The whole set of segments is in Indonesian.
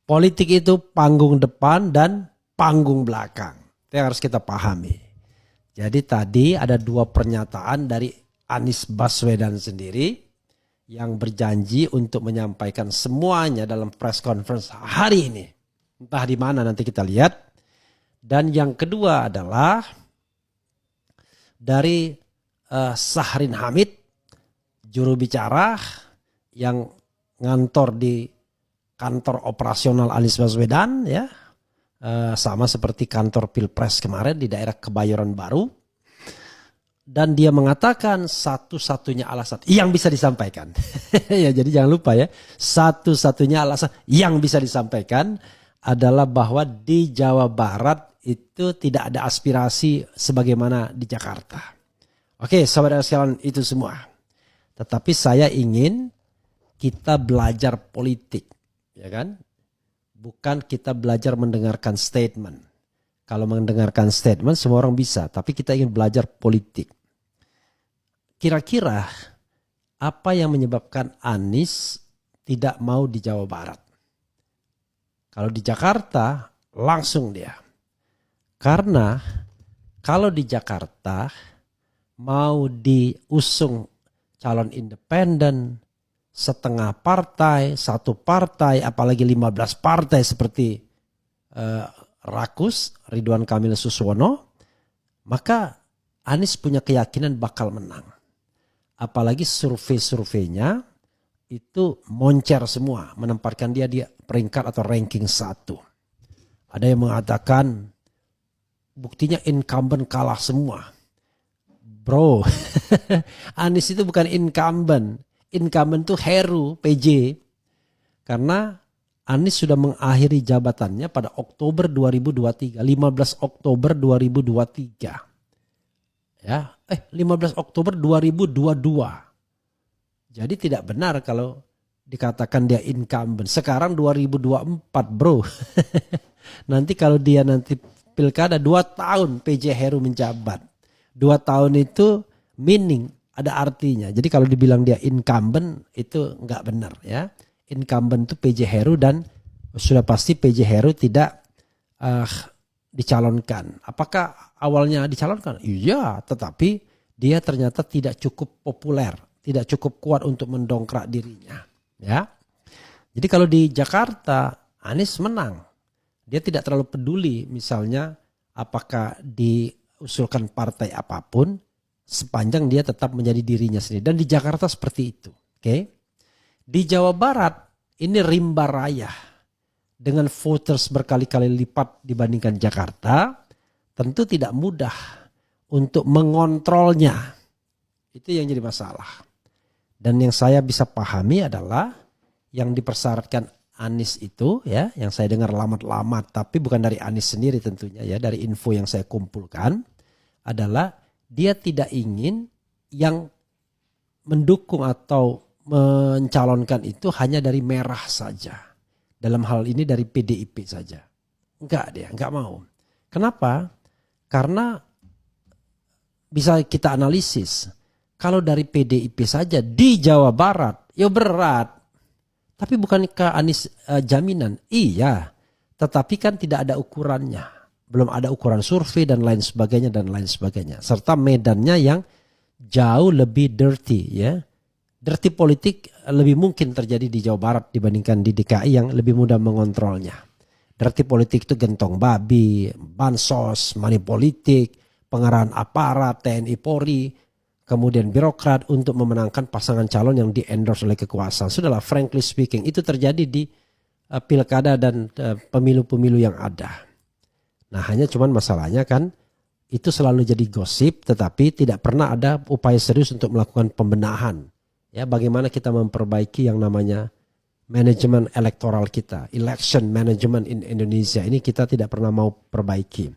Politik itu panggung depan dan panggung belakang. Itu yang harus kita pahami. Jadi tadi ada dua pernyataan dari Anies Baswedan sendiri yang berjanji untuk menyampaikan semuanya dalam press conference hari ini. Entah di mana nanti kita lihat. Dan yang kedua adalah dari Syahrin Hamid, juru bicara yang ngantor di kantor operasional Anies Baswedan, ya, sama seperti kantor Pilpres kemarin di daerah Kebayoran Baru. Dan dia mengatakan satu-satunya alasan yang bisa disampaikan. Ya, jadi jangan lupa ya, satu-satunya alasan yang bisa disampaikan adalah bahwa di Jawa Barat itu tidak ada aspirasi sebagaimana di Jakarta. Oke, saudara sekalian, itu semua. Tetapi saya ingin kita belajar politik, ya kan? Bukan kita belajar mendengarkan statement. Kalau mendengarkan statement semua orang bisa, tapi kita ingin belajar politik. Kira-kira apa yang menyebabkan Anies tidak mau di Jawa Barat? Kalau di Jakarta langsung dia. Karena kalau di Jakarta mau diusung calon independen, setengah partai, satu partai, apalagi 15 partai seperti Rakus, Ridwan Kamil Suswono, maka Anies punya keyakinan bakal menang. Apalagi survei-surveinya itu moncer semua, menempatkan dia di peringkat atau ranking 1. Ada yang mengatakan buktinya incumbent kalah semua. Bro, Anies itu bukan incumbent. Incumbent itu Heru, PJ. Karena Anies sudah mengakhiri jabatannya pada Oktober 2023, 15 Oktober 2023. Ya, 15 Oktober 2022. Jadi tidak benar kalau dikatakan dia incumbent. Sekarang 2024, bro. Nanti kalau dia nanti pilkada 2 tahun PJ Heru menjabat. 2 tahun itu meaning, ada artinya. Jadi kalau dibilang dia incumbent itu enggak benar ya. Incumbent itu PJ Heru dan sudah pasti PJ Heru tidak dicalonkan. Apakah awalnya dicalonkan? Iya, tetapi dia ternyata tidak cukup populer, tidak cukup kuat untuk mendongkrak dirinya. Ya, jadi kalau di Jakarta Anies menang, dia tidak terlalu peduli misalnya apakah diusulkan partai apapun, sepanjang dia tetap menjadi dirinya sendiri. Dan di Jakarta seperti itu. Oke. Di Jawa Barat ini rimba raya dengan voters berkali-kali lipat dibandingkan Jakarta, tentu tidak mudah untuk mengontrolnya. Itu yang jadi masalah. Dan yang saya bisa pahami adalah yang dipersyaratkan Anies itu ya, yang saya dengar lamat-lamat, tapi bukan dari Anies sendiri tentunya ya, dari info yang saya kumpulkan adalah dia tidak ingin yang mendukung atau mencalonkan itu hanya dari merah saja. Dalam hal ini dari PDIP saja. Enggak mau. Kenapa? Karena bisa kita analisis. Kalau dari PDIP saja di Jawa Barat, ya berat. Tapi bukankah Anies jaminan? Iya, tetapi kan tidak ada ukurannya. Belum ada ukuran survei dan lain sebagainya dan lain sebagainya. Serta medannya yang jauh lebih dirty ya. Dirty politik lebih mungkin terjadi di Jawa Barat dibandingkan di DKI yang lebih mudah mengontrolnya. Dirty politik itu gentong babi, bansos, money politik, pengarahan aparat, TNI Polri, kemudian birokrat untuk memenangkan pasangan calon yang di-endorse oleh kekuasaan. Sudahlah, frankly speaking, itu terjadi di pilkada dan pemilu-pemilu yang ada. Nah, hanya cuman masalahnya kan itu selalu jadi gosip, tetapi tidak pernah ada upaya serius untuk melakukan pembenahan. Ya, bagaimana kita memperbaiki yang namanya manajemen elektoral kita, election management in Indonesia ini kita tidak pernah mau perbaiki.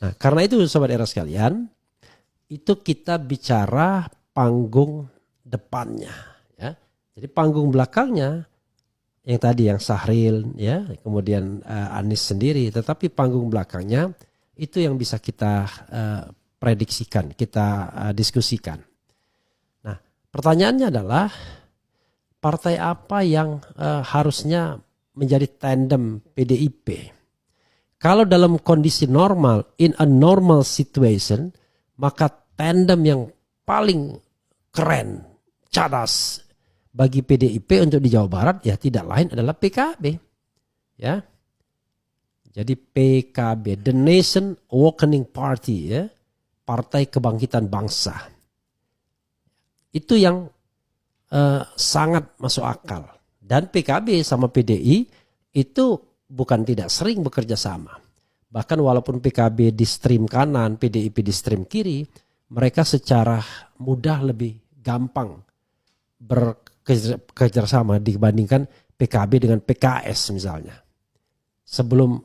Nah, karena itu sobat era sekalian, itu kita bicara panggung depannya, ya. Jadi panggung belakangnya yang tadi yang Syahril, ya, kemudian Anies sendiri, tetapi panggung belakangnya itu yang bisa kita prediksikan, kita diskusikan. Pertanyaannya adalah partai apa yang harusnya menjadi tandem PDIP. Kalau dalam kondisi normal, in a normal situation, maka tandem yang paling keren, cadas bagi PDIP untuk di Jawa Barat ya tidak lain adalah PKB. Ya. Jadi PKB, The Nation Awakening Party, ya, Partai Kebangkitan Bangsa. Itu yang sangat masuk akal. Dan PKB sama PDI itu bukan tidak sering bekerja sama. Bahkan walaupun PKB di stream kanan, PDIP di stream kiri, mereka secara mudah lebih gampang bekerja sama dibandingkan PKB dengan PKS misalnya. Sebelum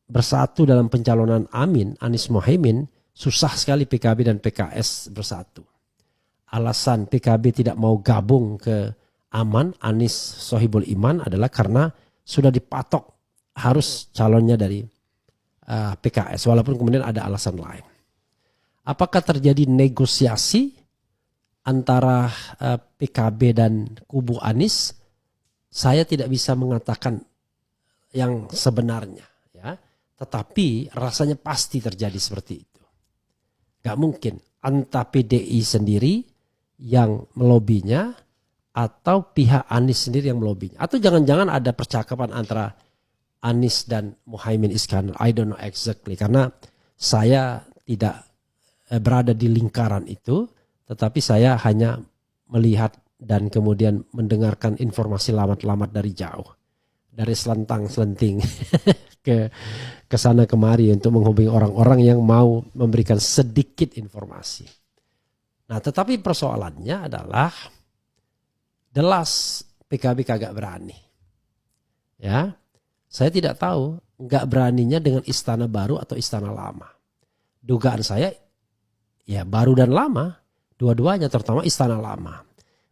bersatu dalam pencalonan Anies Mohaimin, susah sekali PKB dan PKS bersatu. Alasan PKB tidak mau gabung ke Anies Sohibul Iman adalah karena sudah dipatok harus calonnya dari PKS, walaupun kemudian ada alasan lain. Apakah terjadi negosiasi antara PKB dan kubu Anies? Saya tidak bisa mengatakan yang sebenarnya, ya. Tetapi rasanya pasti terjadi seperti itu. Gak mungkin entah PDI sendiri yang melobinya atau pihak Anies sendiri yang melobinya. Atau jangan-jangan ada percakapan antara Anies dan Muhaimin Iskandar. I don't know exactly. Karena saya tidak berada di lingkaran itu. Tetapi saya hanya melihat dan kemudian mendengarkan informasi lamat-lamat dari jauh. Dari selentang-selenting ke sana kemari untuk menghubungi orang-orang yang mau memberikan sedikit informasi. Nah, tetapi persoalannya adalah jelas PKB kagak berani. Ya, saya tidak tahu nggak beraninya dengan istana baru atau istana lama. Dugaan saya ya baru dan lama, dua-duanya, terutama istana lama.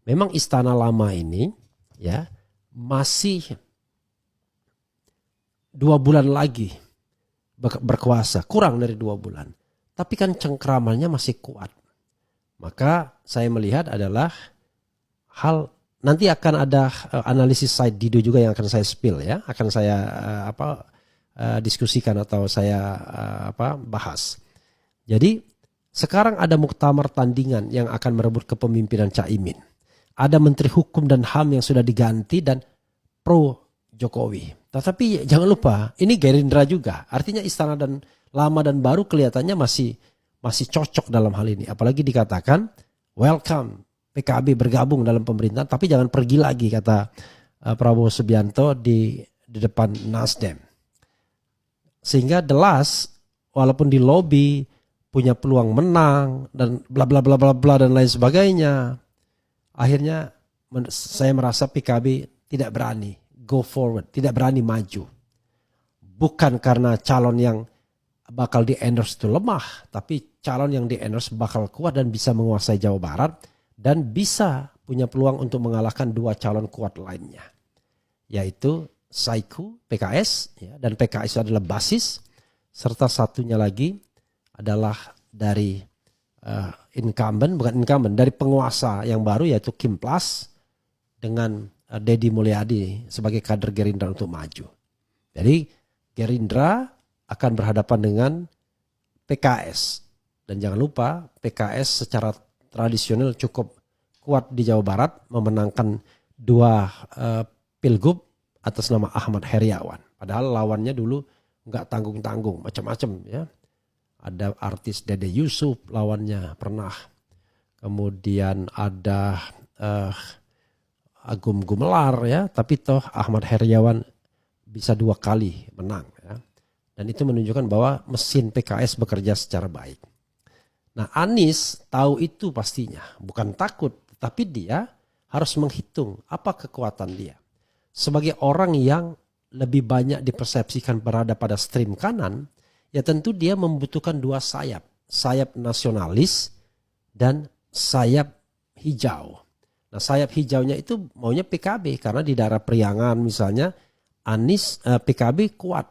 Memang istana lama ini ya masih 2 bulan lagi berkuasa, kurang dari 2 bulan. Tapi kan cengkramannya masih kuat. Maka saya melihat adalah hal, nanti akan ada analisis side Dido juga yang akan saya spill ya, akan saya diskusikan atau saya bahas. Jadi sekarang ada muktamar tandingan yang akan merebut kepemimpinan Caimin. Ada Menteri Hukum dan HAM yang sudah diganti dan pro Jokowi. Tetapi jangan lupa ini Gerindra juga. Artinya istana dan lama dan baru kelihatannya masih cocok dalam hal ini. Apalagi dikatakan welcome PKB bergabung dalam pemerintahan, tapi jangan pergi lagi, kata Prabowo Subianto di depan Nasdem. Sehingga jelas walaupun di lobi punya peluang menang dan bla bla bla bla bla dan lain sebagainya, akhirnya saya merasa PKB tidak berani go forward, tidak berani maju. Bukan karena calon yang bakal di-endorse itu lemah, tapi calon yang di-endorse bakal kuat dan bisa menguasai Jawa Barat dan bisa punya peluang untuk mengalahkan 2 calon kuat lainnya, yaitu Saiku PKS ya, dan PKS adalah basis, serta satunya lagi adalah dari dari penguasa yang baru yaitu Kim Plus dengan Deddy Mulyadi sebagai kader Gerindra untuk maju. Jadi Gerindra akan berhadapan dengan PKS. Dan jangan lupa PKS secara tradisional cukup kuat di Jawa Barat, memenangkan 2 pilgub atas nama Ahmad Heriawan. Padahal lawannya dulu nggak tanggung-tanggung, macam-macam ya. Ada artis Dede Yusuf lawannya pernah. Kemudian ada Agum Gumelar ya, tapi toh Ahmad Heriawan bisa 2 kali menang ya. Dan itu menunjukkan bahwa mesin PKS bekerja secara baik. Nah, Anies tahu itu pastinya, bukan takut, tapi dia harus menghitung apa kekuatan dia. Sebagai orang yang lebih banyak dipersepsikan berada pada stream kanan, ya tentu dia membutuhkan 2 sayap. Sayap nasionalis dan sayap hijau. Nah, sayap hijaunya itu maunya PKB karena di daerah Priangan misalnya PKB kuat.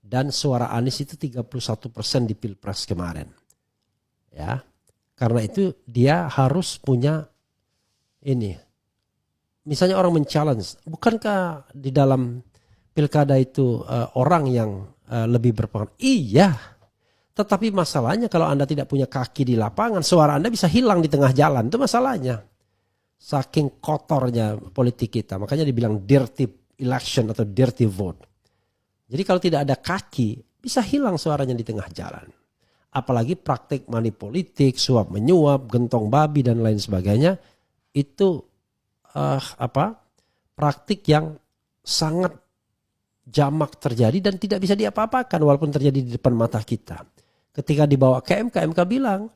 Dan suara Anies itu 31% di Pilpres kemarin. Ya. Karena itu dia harus punya misalnya orang men-challenge, bukankah di dalam pilkada itu orang yang lebih berpengaruh? Iya, tetapi masalahnya kalau Anda tidak punya kaki di lapangan, suara Anda bisa hilang di tengah jalan, itu masalahnya. Saking kotornya politik kita, makanya dibilang dirty election atau dirty vote. Jadi kalau tidak ada kaki, bisa hilang suaranya di tengah jalan. Apalagi praktik money politik, suap menyuap, gentong babi dan lain sebagainya, itu praktik yang sangat jamak terjadi dan tidak bisa diapa-apakan walaupun terjadi di depan mata kita. Ketika dibawa ke MK bilang,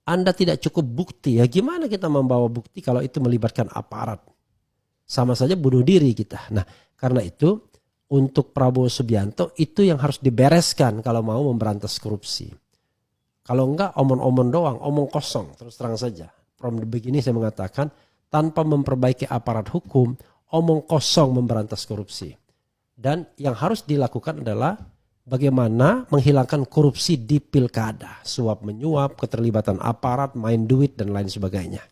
Anda tidak cukup bukti. Ya gimana kita membawa bukti kalau itu melibatkan aparat? Sama saja bunuh diri kita. Nah, karena itu untuk Prabowo Subianto itu yang harus dibereskan kalau mau memberantas korupsi. Kalau enggak omong-omong doang, omong kosong, terus terang saja. From the beginning saya mengatakan tanpa memperbaiki aparat hukum, omong kosong memberantas korupsi. Dan yang harus dilakukan adalah bagaimana menghilangkan korupsi di pilkada, suap menyuap, keterlibatan aparat, main duit dan lain sebagainya.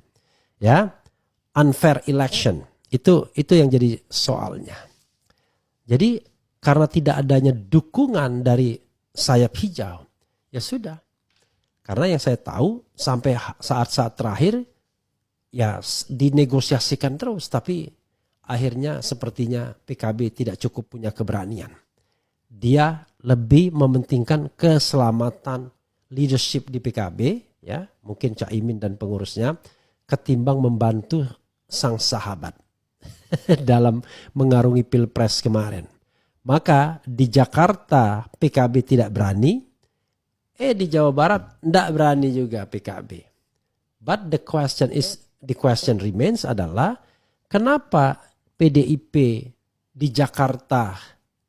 Ya, unfair election itu yang jadi soalnya. Jadi karena tidak adanya dukungan dari sayap hijau, ya sudah. Karena yang saya tahu sampai saat-saat terakhir ya dinegosiasikan terus, tapi akhirnya sepertinya PKB tidak cukup punya keberanian. Dia lebih mementingkan keselamatan leadership di PKB, ya mungkin Caimin dan pengurusnya, ketimbang membantu sang sahabat dalam mengarungi pilpres kemarin. Maka di Jakarta PKB tidak berani, di Jawa Barat tidak berani juga PKB. But the question remains adalah kenapa PDIP di Jakarta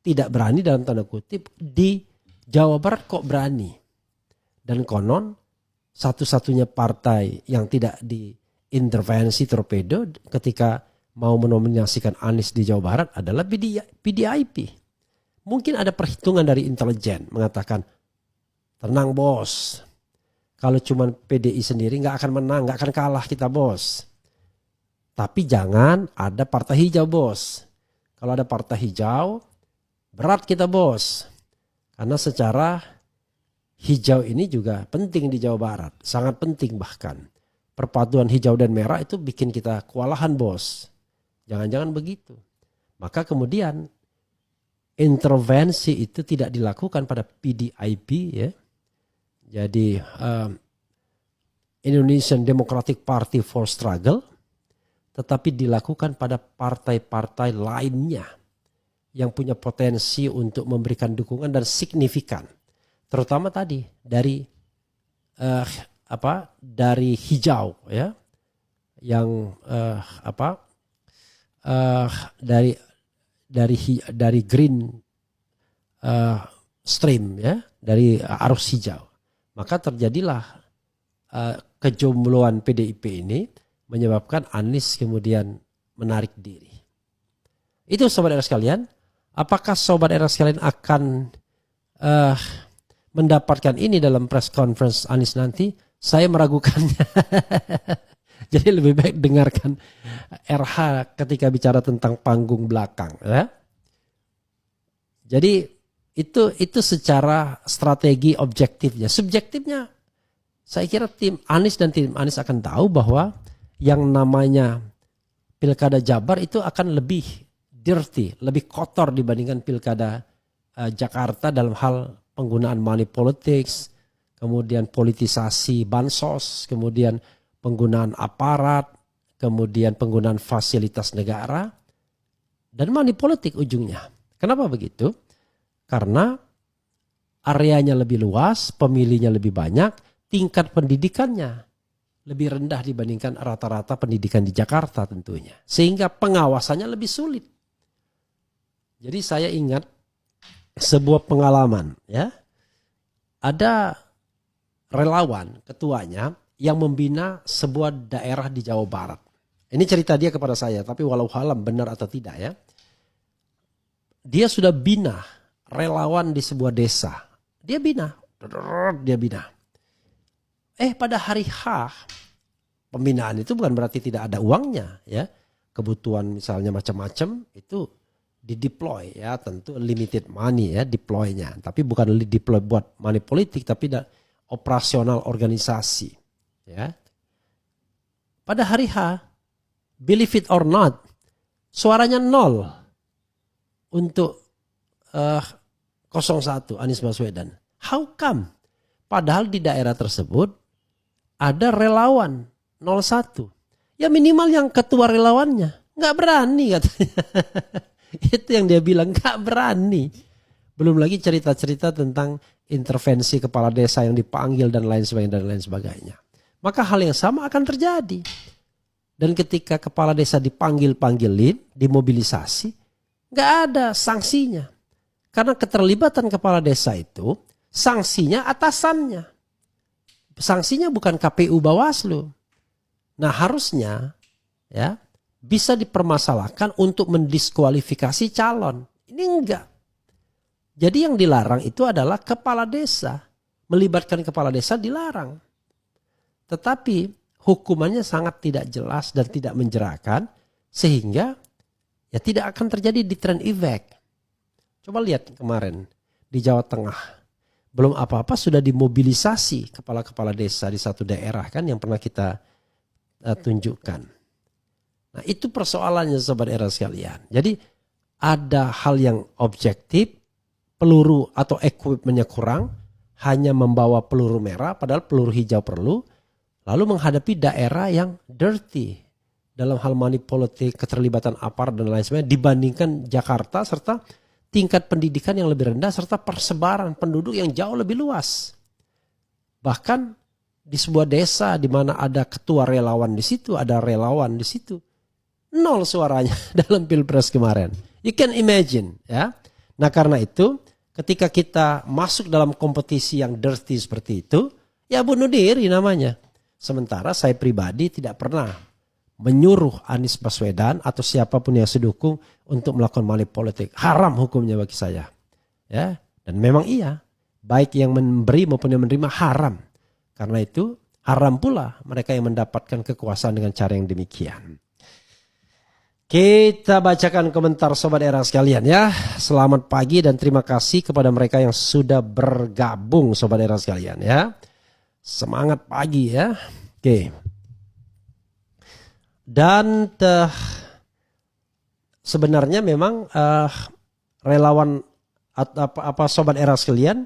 tidak berani dalam tanda kutip, di Jawa Barat kok berani? Dan konon satu-satunya partai yang tidak diintervensi torpedo ketika mau menominasikan Anies di Jawa Barat adalah PDIP. Mungkin ada perhitungan dari intelijen mengatakan, tenang bos, kalau cuma PDI sendiri nggak akan menang, nggak akan kalah kita bos. Tapi jangan ada partai hijau bos. Kalau ada partai hijau, berat kita bos. Karena secara hijau ini juga penting di Jawa Barat, sangat penting bahkan. Perpaduan hijau dan merah itu bikin kita kewalahan bos. Jangan-jangan begitu. Maka kemudian intervensi itu tidak dilakukan pada PDIP ya. Jadi Indonesian Democratic Party for Struggle, tetapi dilakukan pada partai-partai lainnya yang punya potensi untuk memberikan dukungan dan signifikan, terutama tadi dari dari hijau ya, yang dari green stream ya, dari arus hijau. Maka terjadilah kejombloan PDIP ini menyebabkan Anies kemudian menarik diri. Itu sobat era sekalian. Apakah sobat era sekalian akan mendapatkan ini dalam press conference Anies nanti? Saya meragukannya. Jadi lebih baik dengarkan RH ketika bicara tentang panggung belakang. Ya. Jadi itu secara strategi objektifnya. Subjektifnya saya kira tim Anies dan tim Anies akan tahu bahwa yang namanya pilkada Jabar itu akan lebih dirty, lebih kotor dibandingkan pilkada Jakarta dalam hal penggunaan money politics, kemudian politisasi bansos, kemudian penggunaan aparat, kemudian penggunaan fasilitas negara, dan money politik ujungnya. Kenapa begitu? Karena areanya lebih luas, pemilihnya lebih banyak, tingkat pendidikannya lebih rendah dibandingkan rata-rata pendidikan di Jakarta tentunya. Sehingga pengawasannya lebih sulit. Jadi saya ingat sebuah pengalaman ya. Ada relawan ketuanya yang membina sebuah daerah di Jawa Barat. Ini cerita dia kepada saya, tapi walau alam benar atau tidak ya. Dia sudah bina relawan di sebuah desa. Dia bina. Pada hari H, pembinaan itu bukan berarti tidak ada uangnya ya. kebutuhan misalnya macam-macam itu dideploy ya, tentu limited money ya deploynya, tapi bukan deploy buat money politik tapi operasional organisasi ya. Pada hari H, believe it or not, suaranya 0 untuk 01 Anies Baswedan. How come? Padahal di daerah tersebut ada relawan 01. Ya minimal yang ketua relawannya nggak berani katanya. Itu yang dia bilang, nggak berani. Belum lagi cerita-cerita tentang intervensi kepala desa yang dipanggil dan lain sebagainya. Maka hal yang sama akan terjadi. Dan ketika kepala desa dipanggilin, dimobilisasi, nggak ada sanksinya. Karena keterlibatan kepala desa itu, sanksinya atasannya. Sanksinya bukan KPU Bawaslu. Nah harusnya ya bisa dipermasalahkan untuk mendiskualifikasi calon. Ini enggak. Jadi yang dilarang itu adalah kepala desa. Melibatkan kepala desa dilarang. Tetapi hukumannya sangat tidak jelas dan tidak menjerahkan. Sehingga ya tidak akan terjadi di trend effect. Coba lihat kemarin di Jawa Tengah. Belum apa-apa sudah dimobilisasi kepala-kepala desa di satu daerah kan yang pernah kita tunjukkan. Nah itu persoalannya sobat era sekalian. Jadi ada hal yang objektif, peluru atau equipmentnya kurang, hanya membawa peluru merah padahal peluru hijau perlu, lalu menghadapi daerah yang dirty dalam hal money politik, keterlibatan aparat dan lain sebagainya dibandingkan Jakarta serta tingkat pendidikan yang lebih rendah serta persebaran penduduk yang jauh lebih luas. Bahkan di sebuah desa di mana ada ketua relawan di situ, ada relawan di situ, 0 suaranya dalam Pilpres kemarin. You can imagine ya. Nah karena itu ketika kita masuk dalam kompetisi yang dirty seperti itu, ya bunuh diri namanya. Sementara saya pribadi tidak pernah menyuruh Anies Baswedan atau siapapun yang sedukung untuk melakukan money politik. Haram hukumnya bagi saya. Ya, dan memang iya, baik yang memberi maupun yang menerima haram. Karena itu haram pula mereka yang mendapatkan kekuasaan dengan cara yang demikian. Kita bacakan komentar sobat era sekalian ya. Selamat pagi dan terima kasih kepada mereka yang sudah bergabung sobat era sekalian ya. Semangat pagi ya. Oke. Dan sebenarnya memang relawan apa sobat era sekalian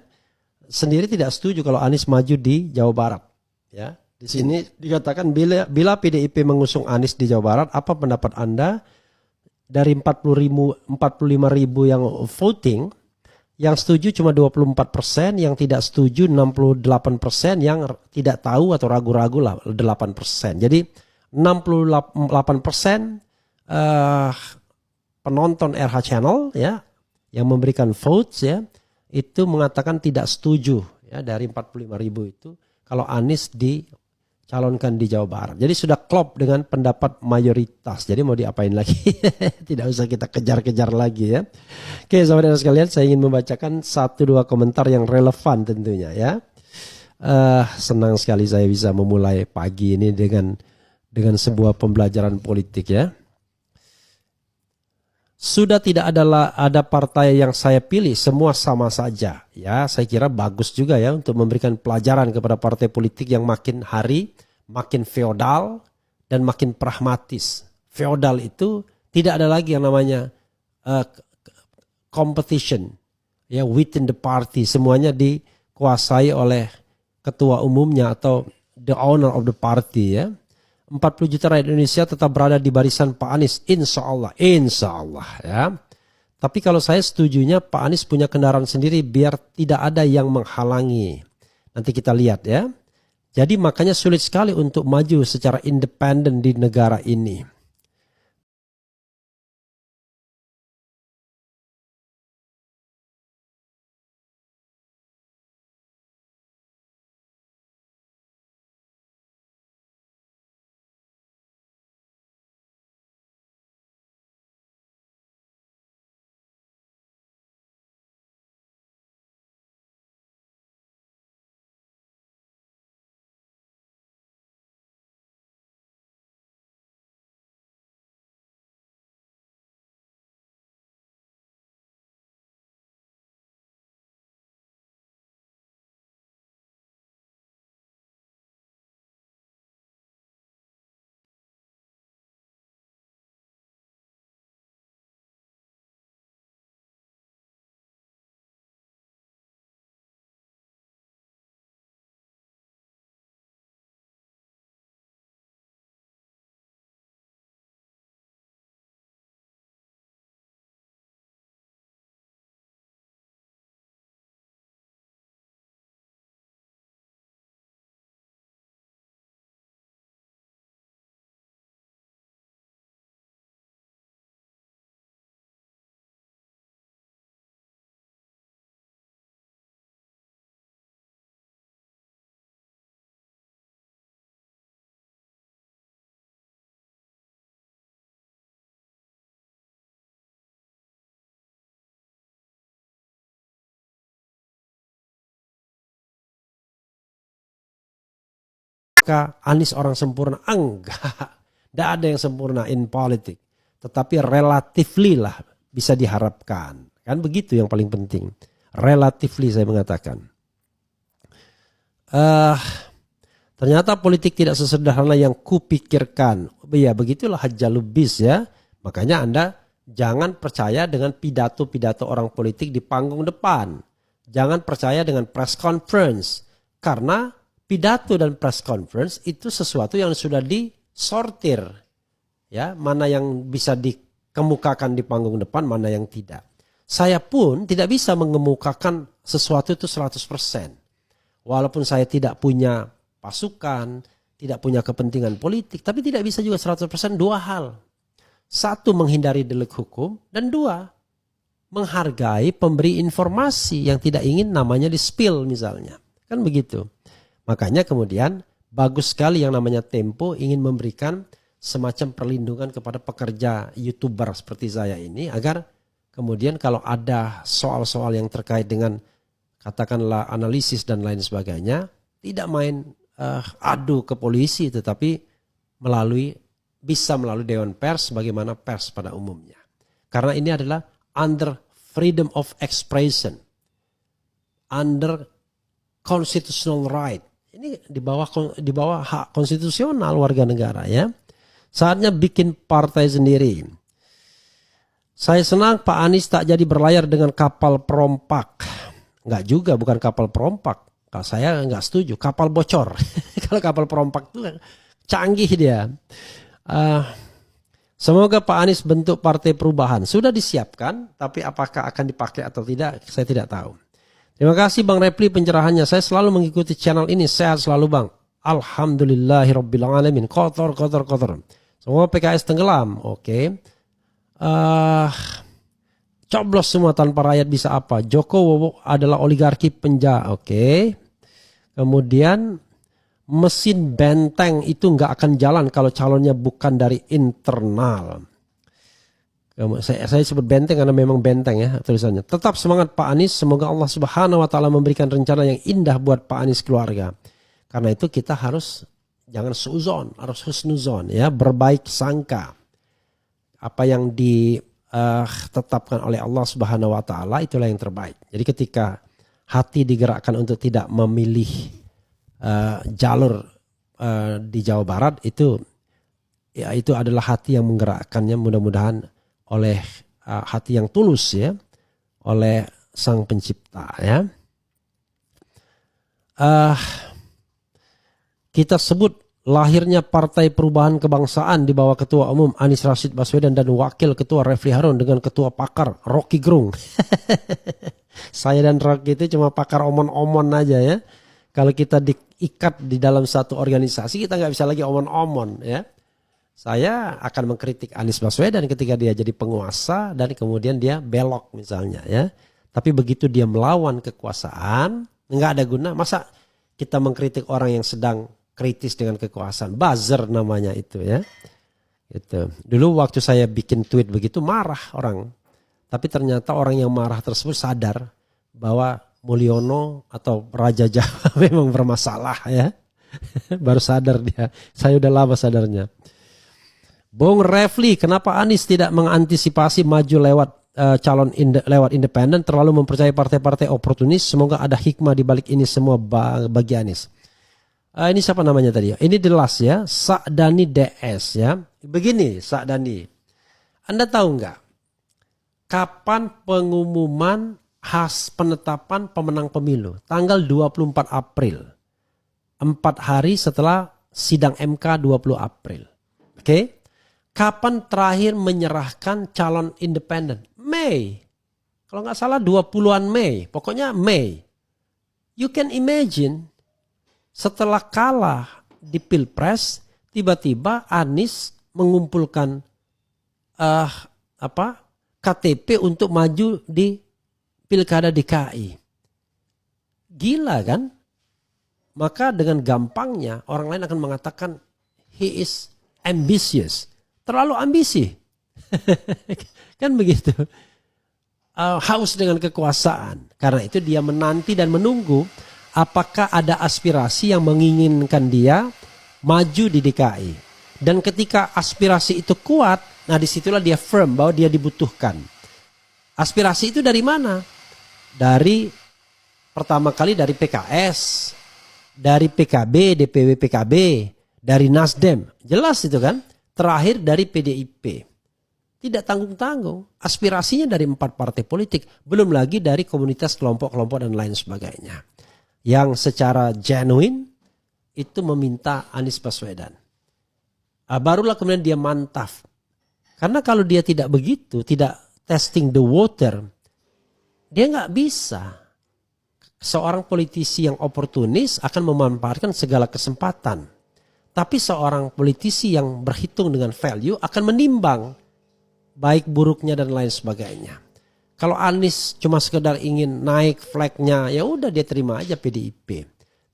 sendiri tidak setuju kalau Anies maju di Jawa Barat. Ya, di sini dikatakan bila PDIP mengusung Anies di Jawa Barat, apa pendapat Anda dari 45 ribu yang voting, yang setuju cuma 24%, yang tidak setuju 68%, yang tidak tahu atau ragu-ragu lah 8%. Jadi 68% penonton RH Channel ya yang memberikan votes ya itu mengatakan tidak setuju ya dari 45 ribu itu kalau Anies dicalonkan di Jawa Barat. Jadi sudah klop dengan pendapat mayoritas. Jadi mau diapain lagi? Tidak usah kita kejar-kejar lagi ya. Oke sahabat sekalian, saya ingin membacakan 1-2 komentar yang relevan tentunya ya. Senang sekali saya bisa memulai pagi ini dengan sebuah pembelajaran politik ya. Sudah tidak ada partai yang saya pilih, semua sama saja. Ya, saya kira bagus juga ya untuk memberikan pelajaran kepada partai politik yang makin hari makin feodal dan makin pragmatis. Feodal itu tidak ada lagi yang namanya competition ya within the party, semuanya dikuasai oleh ketua umumnya atau the owner of the party ya. 40 juta rakyat Indonesia tetap berada di barisan Pak Anies, insya Allah ya. Tapi kalau saya setujunya Pak Anies punya kendaraan sendiri biar tidak ada yang menghalangi. Nanti kita lihat ya. Jadi makanya sulit sekali untuk maju secara independen di negara ini. Anies orang sempurna? Enggak. Tidak ada yang sempurna in politik. Tetapi relatively lah bisa diharapkan. Kan begitu yang paling penting. Relatively saya mengatakan. Ternyata politik tidak sesederhana yang kupikirkan. Ya begitulah hajalubis ya. Makanya Anda jangan percaya dengan pidato-pidato orang politik di panggung depan. Jangan percaya dengan press conference. Karena pidato dan press conference itu sesuatu yang sudah disortir. Ya, mana yang bisa dikemukakan di panggung depan, mana yang tidak. Saya pun tidak bisa mengemukakan sesuatu itu 100%. Walaupun saya tidak punya pasukan, tidak punya kepentingan politik, tapi tidak bisa juga 100% dua hal. Satu, menghindari delik hukum, dan dua, menghargai pemberi informasi yang tidak ingin namanya di-spill misalnya. Kan begitu. Makanya kemudian bagus sekali yang namanya Tempo ingin memberikan semacam perlindungan kepada pekerja YouTuber seperti saya ini agar kemudian kalau ada soal-soal yang terkait dengan katakanlah analisis dan lain sebagainya tidak main adu ke polisi tetapi bisa melalui Dewan Pers sebagaimana pers pada umumnya. Karena ini adalah under freedom of expression, under constitutional right. Ini di bawah hak konstitusional warga negara ya. Saatnya bikin partai sendiri. Saya senang Pak Anies tak jadi berlayar dengan kapal perompak. Enggak juga, bukan kapal perompak. Kalau saya enggak setuju, kapal bocor. Kalau kapal perompak itu canggih dia. Semoga Pak Anies bentuk partai perubahan. Sudah disiapkan, tapi apakah akan dipakai atau tidak, saya tidak tahu. Terima kasih Bang Repli pencerahannya. Saya selalu mengikuti channel ini. Sehat selalu Bang. Alhamdulillahirrabbilalamin. Kotor. Semua PKS tenggelam. Oke. Coblos semua tanpa rakyat bisa apa? Jokowi adalah oligarki penjara. Oke. Kemudian mesin benteng itu nggak akan jalan kalau calonnya bukan dari internal. Saya sebut benteng karena memang benteng ya tulisannya. Tetap semangat Pak Anies. Semoga Allah Subhanahu wa taala memberikan rencana yang indah buat Pak Anies keluarga. Karena itu kita harus jangan suuzon, harus husnuzon ya, berbaik sangka. Apa yang ditetapkan oleh Allah Subhanahu wa taala itulah yang terbaik. Jadi ketika hati digerakkan untuk tidak memilih jalur di Jawa Barat itu adalah hati yang menggerakkannya, mudah-mudahan oleh hati yang tulus ya, oleh Sang Pencipta ya. Kita sebut lahirnya Partai Perubahan Kebangsaan di bawah Ketua Umum Anies Rashid Baswedan dan Wakil Ketua Refli Harun dengan Ketua Pakar Rocky Gerung. Saya dan Rocky itu cuma pakar omon-omon aja ya. Kalau kita diikat di dalam satu organisasi kita nggak bisa lagi omon-omon ya. Saya akan mengkritik Anies Baswedan ketika dia jadi penguasa dan kemudian dia belok misalnya ya. Tapi begitu dia melawan kekuasaan nggak ada guna. Masa kita mengkritik orang yang sedang kritis dengan kekuasaan, buzzer namanya itu ya. Itu. Dulu waktu saya bikin tweet begitu marah orang. Tapi ternyata orang yang marah tersebut sadar bahwa Mulyono atau Raja Jawa memang bermasalah ya. Baru sadar dia. Saya udah lama sadarnya. Bung Refli, kenapa Anies tidak mengantisipasi maju lewat lewat independen, terlalu mempercayai partai-partai oportunis? Semoga ada hikmah di balik ini semua bagi Anies. Ini siapa namanya tadi? Ini jelas ya, Sakdani DS ya. Begini Sakdani, Anda tahu nggak kapan pengumuman penetapan pemenang pemilu? Tanggal 24 April. 4 hari setelah sidang MK 20 April. Oke. Kapan terakhir menyerahkan calon independen? Mei. Kalau nggak salah 20-an Mei. Pokoknya Mei. You can imagine setelah kalah di Pilpres, tiba-tiba Anies mengumpulkan KTP untuk maju di Pilkada DKI. Gila kan? Maka dengan gampangnya orang lain akan mengatakan he is ambitious. Terlalu ambisi. Kan begitu. Haus dengan kekuasaan. Karena itu dia menanti dan menunggu apakah ada aspirasi yang menginginkan dia maju di DKI. Dan ketika aspirasi itu kuat, nah disitulah dia firm bahwa dia dibutuhkan. Aspirasi itu dari mana? Dari pertama kali dari PKS, dari PKB, DPW PKB, dari Nasdem. Jelas itu kan. Terakhir dari PDIP. Tidak tanggung-tanggung. Aspirasinya dari 4 partai politik. Belum lagi dari komunitas kelompok-kelompok dan lain sebagainya. Yang secara genuine itu meminta Anies Baswedan. Barulah kemudian dia mantap. Karena kalau dia tidak begitu, tidak testing the water, dia nggak bisa. Seorang politisi yang oportunis akan memanfaatkan segala kesempatan. Tapi seorang politisi yang berhitung dengan value akan menimbang baik buruknya dan lain sebagainya. Kalau Anies cuma sekedar ingin naik flagnya, ya udah dia terima aja PDIP.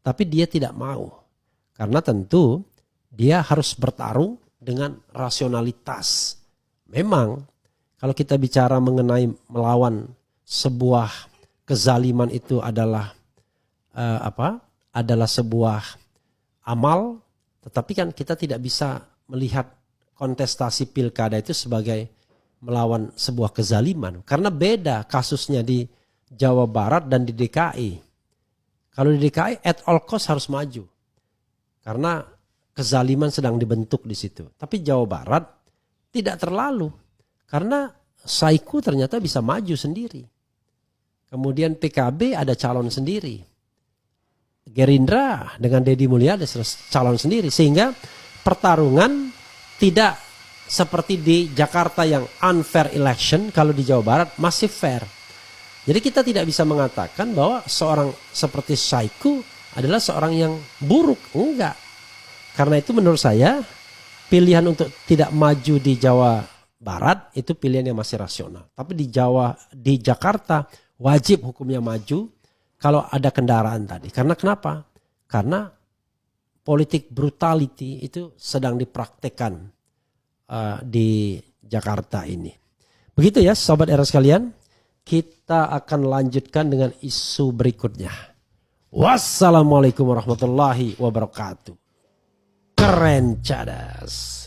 Tapi dia tidak mau. Karena tentu dia harus bertarung dengan rasionalitas. Memang kalau kita bicara mengenai melawan sebuah kezaliman itu adalah adalah sebuah amal. Tetapi kan kita tidak bisa melihat kontestasi pilkada itu sebagai melawan sebuah kezaliman. Karena beda kasusnya di Jawa Barat dan di DKI. Kalau di DKI at all cost harus maju. Karena kezaliman sedang dibentuk di situ. Tapi Jawa Barat tidak terlalu. Karena Saiku ternyata bisa maju sendiri. Kemudian PKB ada calon sendiri. Gerindra dengan Deddy Mulyadi calon sendiri. Sehingga pertarungan tidak seperti di Jakarta yang unfair election. Kalau di Jawa Barat masih fair. Jadi kita tidak bisa mengatakan bahwa seorang seperti Saiku adalah seorang yang buruk. Enggak. Karena itu menurut saya pilihan untuk tidak maju di Jawa Barat itu pilihan yang masih rasional. Tapi di Jakarta wajib hukumnya maju kalau ada kendaraan tadi. Karena kenapa? Karena politik brutality itu sedang dipraktekkan di Jakarta ini. Begitu ya sobat era sekalian. Kita akan lanjutkan dengan isu berikutnya. Wassalamualaikum warahmatullahi wabarakatuh. Keren cadas.